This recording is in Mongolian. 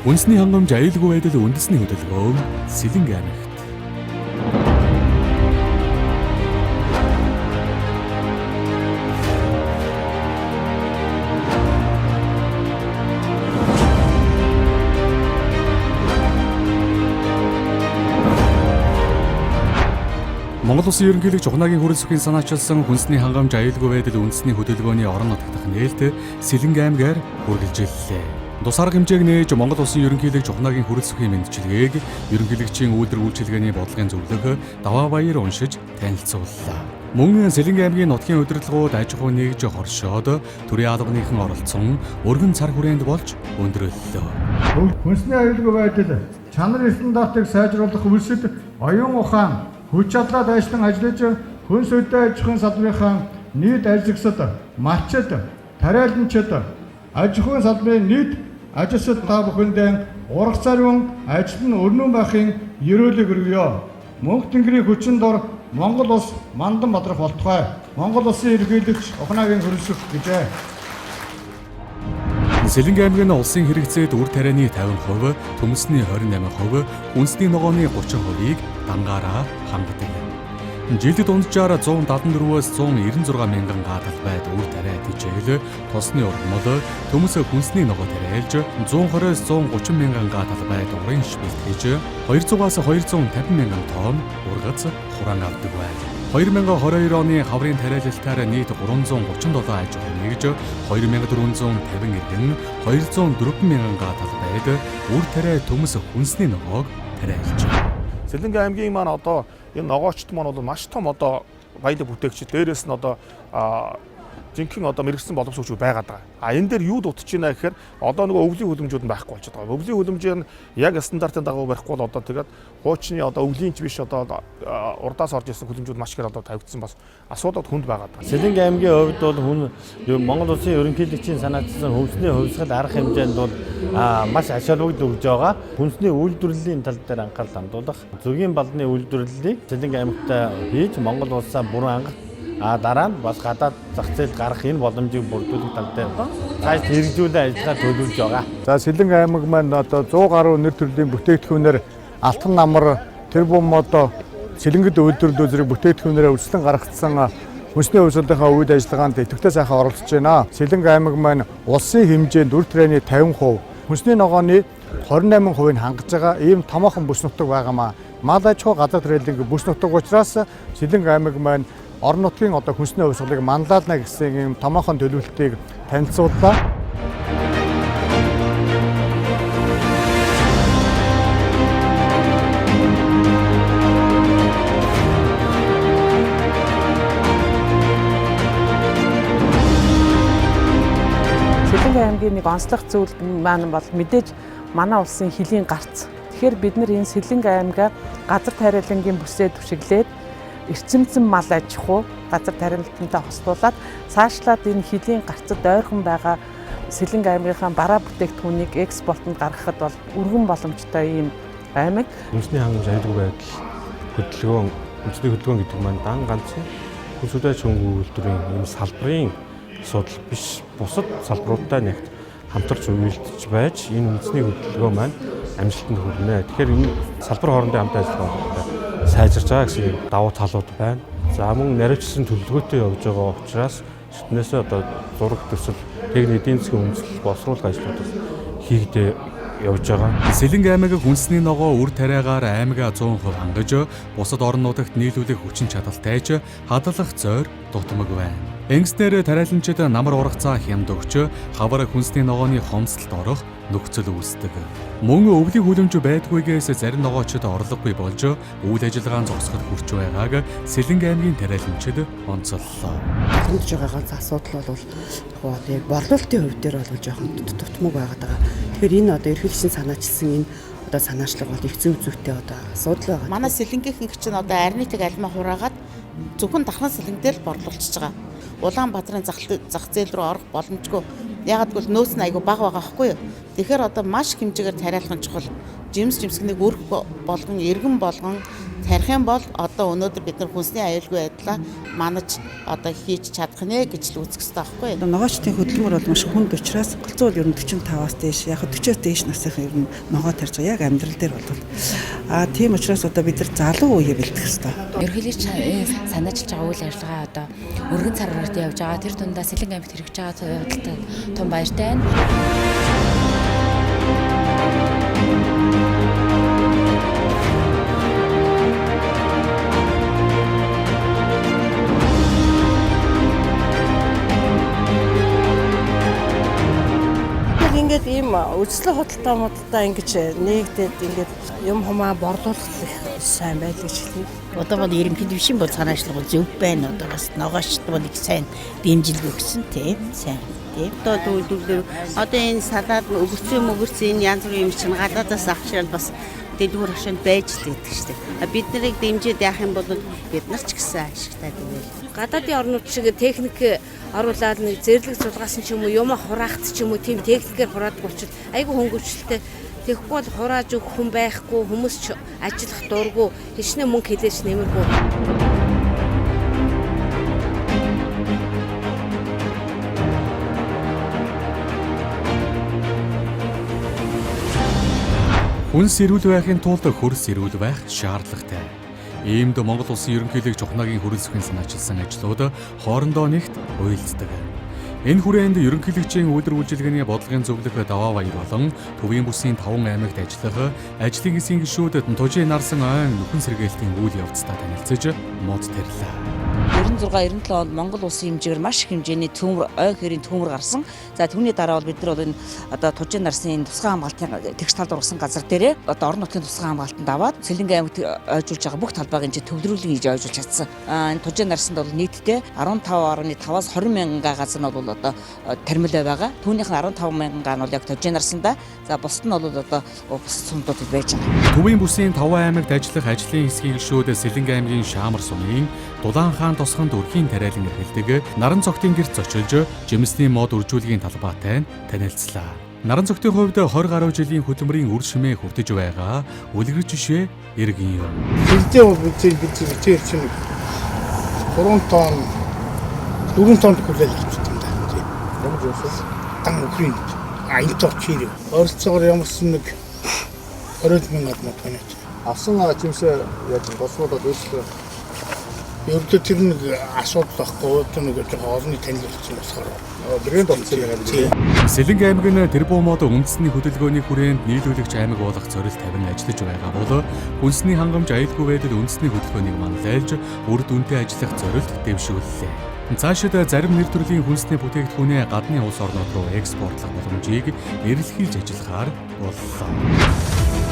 Үндэсний хангамж аюулгүй байдал үндэсний хөдөлгөөн Сэлэнг аймагт. Монгол Улсын ерөнхийлөгч ухнаагийн хүрэл сүхийн санаачилсан хүнсний хангамж аюулгүй байдал үндэсний хөдөлгөөний орон нутгах нээлт Сэлэнг аймгаар үргэлжиллээ. Тус арга хэмжээг нээж Монгол Улсын ерөнхийлөгч ухнаагийн хүрэл сүхийн мэндчилгээг ерөнхийлөгчийн үйлдвэр үйлчилгээний бодлогын зөвлөх Даваа Баяр уншиж танилцууллаа. Мөн Сэлэнг аймгийн нутгийн удирдлагууд аж ахуй нэгж хоршоод төрийн албаныхан оролцсон өргөн цар хүрээнд болж өндөрлөлөө. Хүнсний аюулгүй байдал чанар стандартыг сайжруулах үйлсэд оюун ухаан хүч чадлаа дайшлан ажиллаж хүнс үедээ аж ахуйн салбарынхаа нийт ажигсад малчид, тариаланчид, аж ахуйн салбарын нийт ажилсад та бүхэндээ урах царван ажил нь өрнөн байхын ерөөлөг өргөё. Мөнх тэнгэрийн хүчин дор Монгол улс мандан бодрох болтугай. Монгол улсын ерөнхийлөгч ухнаагийн хөрөлсөх гэжээ. Сэлэнг аймгийн улсын хэрэгцээд үр тарианы 50%, төмөсний 28%, үндэсний ногооны 30%-ийг дангаараа хангадаг. Жилд дунджаар 174-өөс 196 мянган га талбайд үр тариа тэжээл, тосны ургамал, төмөс хүнсний ногоо тариалж 120-оос 130 мянган га талбайд урын шилбэлтгэж 200-аас 250 мянган тонн ургац хураан авдаг байна. 2022 оны хаврын тариалалтаар нийт 337 аж ахуй нэгж 2450 иргэн 204 мянган га талбайд үр тариа төмөс хүнсний ногоог тариалж. Сэлэнг аймгийн маань одоо энэ ногоочт маань бол маш том одоо баялаг бүтээгч. Дээрээс нь одоо жинхэнэ одоо мэрэгсэн боловсруучуд байгаад байгаа. Энэ дээр юу дутж байна гэхээр одоо нөгөө өвлийн хөлөмжүүд нь байхгүй болчиход байгаа. Өвлийн хөлөмжийн яг стандартын дагуу барихгүй бол одоо тэгээд хуучны одоо өвлийнч биш одоо урдаас орж ирсэн хөлөмжүүд маш их одоо тавигдсан бас асуудал хүнд байгаад байгаа. Сэлэнг аймгийн хувьд бол Монгол Улсын ерөнхийлөгчийн санаачилсан хүнсний хувьсгал арга хэмжээнд бол маш ач холбогдол өгж байгаа. Хүнсний үйлдвэрлэлийн тал дээр анхаарал хандуулах, зөгийн балны үйлдвэрлэлийг Сэлэнг аймагт хийж Монгол улсаа бүрэн дараа нь бас гадаад зах зээл гарах энэ боломжийг бүрдүүлэх тал дээр цааш хэрэгжүүлэн ажиллагаа төлөвлөж байгаа. За Сэлэнг аймаг маань одоо 100 гаруй нэр төрлийн бүтээгдэхүүнээр алтан намар, тэр бум одоо сэлэнгэд үйлдвэрлэл зэрэг бүтээгдэхүүнээр өрсөлдөн гаргацсан хүнсний хувьсгалынхаа үйл ажиллагаанд идэвхтэй сайхан оролцож байна. Сэлэнг аймаг маань улсын хэмжээнд үр тарианы 50%, хүнсний ногооны 28%-ийг хангаж байгаа ийм томоохон бүс нутаг байгаамаа. Мал аж ахуй газар тариалангийн бүс нутаг учраас Сэлэнг аймаг маань орон нутгийн одоо хүнсний хувьсгалыг манлайлна гэсэн ийм томоохон төлөвлөлтийг танилцууллаа. Сэлэнг аймгийн нэг онцлог зүйл маань бол мэдээж манай улсын хилийн гарц. Тэгэхээр бид нар энэ Сэлэнг аймгаа газар тариалангийн бүсээ түшиглээд эрчимцэн мал аж ахуй газар тариалалттай хослуулаад цаашлаад энэ хилийн гарцад ойрхон байгаа Сэлэнг аймгийнхаа бараа бүтээгдэхүүнийг экспортод гаргахад бол өргөн боломжтой ийм аймаг. Үндэсний хангамж аюулгүй байдал хөдөлгөөн, үндэсний хөдөлгөөн гэдэг маань дан ганцхан хүнс үдэ хөнгө үйлдвэрийн ийм салбарын асуудал биш, бусад салбаруудтай нэгт хамтарч үйлдэж байж энэ үндэсний хөдөлгөөн маань амжилтанд хүрнэ. Тэгэхээр энэ салбар хоорондын хамт ажиллагаа сайжирч байгаа гэсэн давуу талууд байна. За мөн наривчлсан төлөвлөгөөтэй явж байгаа учраас шүтнээсээ одоо зураг төсөл, техник эдийн засгийн үндэслэл боловсруулах ажлууд хийгдээ явж байгаа. Сэлэнг аймаг хүнсний ногоо үр тариагаар аймгаа 100% хангаж, бусад орон нутагт нийлүүлэх хүчин чадалтайж хадгалах зойр дутмаг байна. Ингэснээр тариаланчид намар ургацаа хямд өгч, хавар хүнсний ногооны хомсдолд орох нөхцөл үүсдэг. Мөн өвлийн хөлөмж байдгүйгээс зарим ногоочид орлогогүй болж үйл ажиллагаан зогсоход хүрч байгааг Сэлэнг аймгийн тариаланчид онцоллоо. Хандж байгаа ганц асуудал бол яг борлуулалтын хувь дээр бол жоохон дутмаг байгаад байгаа. Тэгэхээр энэ одоо ерөнхийлөгчийн санаачилсан энэ одоо санаачлага бол их зөв зүйтэй одоо асуудал байгаа. Манай Сэлэнгийнхэн чинь одоо арнитыг альмаа хураагаад зөвхөн Дархан Сэлэнг дээр л борлуулчихж байгаа. Улаанбаатарын зах зээл рүү орох боломжгүй. Ягаад гэвэл нөөц нь айгүй бага байгаа байхгүй юу. Тэгэхээр одоо маш хэмжээгээр тариалах нь чухал. Жимс жимсгнийг өрх болгон, эргэн болгон тарих юм бол одоо өнөөдөр бид нар хүнсний аюулгүй байдлаа манаж одоо хийж чадах нэ гэж л үзэх хэрэгтэй байхгүй юу? Ногоочдын хөдөлмөр бол маш хүнд учраас голцоо бол ер нь 45-аас дээш яг 40-оос дээш насныхан ер нь ногоо тарьж байгаа. Яг амьдрал дээр бол тийм учраас одоо бид нар залуу үеэ бэлтгэх хэрэгтэй. Ерөнхийдөө санаачилж байгаа үйл ажиллагаа одоо өргөн цар хүрээнд явж байгаа. Тэр дундаа Сэлэнг аймагт хэрэгжиж байгаа явдалтай том баяртай байна. Ингээд ийм үзлэг худалдаа ингэж нэгдээд ингээд юм хумаа борлуулах сайн байл гэж хэлээ. Одоо бол ерөнхийдөө биш юм бол санаачлага зөв байна. Одоо бас ногоочд бол их сайн дэмжлэг өгсөн тийм сайн. Одоо дүүлдүүлэр одоо энэ салаад өгөрцөн янз бүрийн юм чинь гадаадаас авчирал бас дэлгүүр хашаанд байж л гэдэг чинь. Бид нарыг дэмжиж яах юм бол бид нар ч гэсэн ашигтай гэвэл. Гадаадын орнууд шиг техник оруулаад нэг зэрлэг зулгаасан ч юм уу юм хураахт ч юм уу тийм техникээр хураадаг учраас айгүй хөнгөвчлөлтэй. Тэгэхгүй бол хурааж өгөх хүн байхгүй, хүмүүс ч ажиллах дурггүй, хичнээн мөнгө хэлээч нэмэргүй. Хүнс эрүүл байхын тулд хөрс эрүүл байх шаардлагатай. Иймд Монгол Улсын ерөнхийлөг Чухнаагийн хөрөлсөхөн санаачилсан ажлууд хоорондоо нэгт уялддаг. Энэ хүрээнд ерөнхийлөгчийн үйлдвэр үйлчилгээний бодлогын зөвлөх даваа баяр болон төвийн бүсийн 5 аймагт ажиллах ажлын хэсгийн гишүүдэд тужийн нарсан ойн нөхөн сэргээлтийн үйл явцтай танилцж мод тэрлээ. 96-97 онд Монгол улсын хэмжээгээр маш их хэмжээний төмөр ой хэрийн төмөр гарсан. За түүний дараа бол бид нар бол энэ одоо тужийн нарсын тусгай хамгаалтын тэгш талд ургасан газар дээрээ одоо орон нутгийн тусгай хамгаалтанд аваад Сэлэнг аймагт ойжуулж байгаа бүх талбайг энэ төвлөрүүлэн хийж ойжуулж чадсан. Энэ тужийн нарсанд бол нийтдээ 15.5-аас 20 мянган газар нь бол одоо тармилаа байгаа. Түүнийх нь 15 мянган нь бол яг тужийн нарсандаа. За бусд нь бол одоо бус цумдууд байж байгаа. Төвийн бүсийн 5 аймагт ажиллах ажлын хэсгийн гишүүд Сэлэнг аймгийн Шаамар сумын Дулаан хаан тосгонд өрхийн тариалан эрхэлдэг наран цогтын гэрт зочилж жимсний мод үржүүлгийн талбайтай танилцлаа. Наран цогтын хувьд 20 гаруй жилийн хөдөлмөрийн үр шимээ хүртэж байгаа үлгэр жишээ иргэн юм. Хилдээ үзэл бичээр чинь 3 тонн 4 тонн хүлээл авчихсан да. Ямар ч юм. Дан өхрийн энэ товчир оролцоогоор ямарсан нэг 20 мянган мод байна. Авсан жимсээ яаж болсоодод өөрсдөө ердөө тэр нэг асуудал байхгүй одоо нэг жоохон олонний танил болсон болохоор брэнд болсон юм байна. Сэлэнг аймаг нь тэрбум мод үндэсний хөдөлгөөний хүрээнд нийлүүлэгч аймаг болох зорилт тавин ажиллаж байгаа бол хүнсний хангамж аюулгүй байдал үндэсний хөдөлгөөнийг манлайлж үр дүнтэй ажиллах зорилт дэвшүүллээ. Цаашид зарим нэр төрлийн хүнсний бүтээгдэхүүнээ гадны улс орнууд руу экспортлох боломжийг эрэлхийлж ажиллахаар боллоо.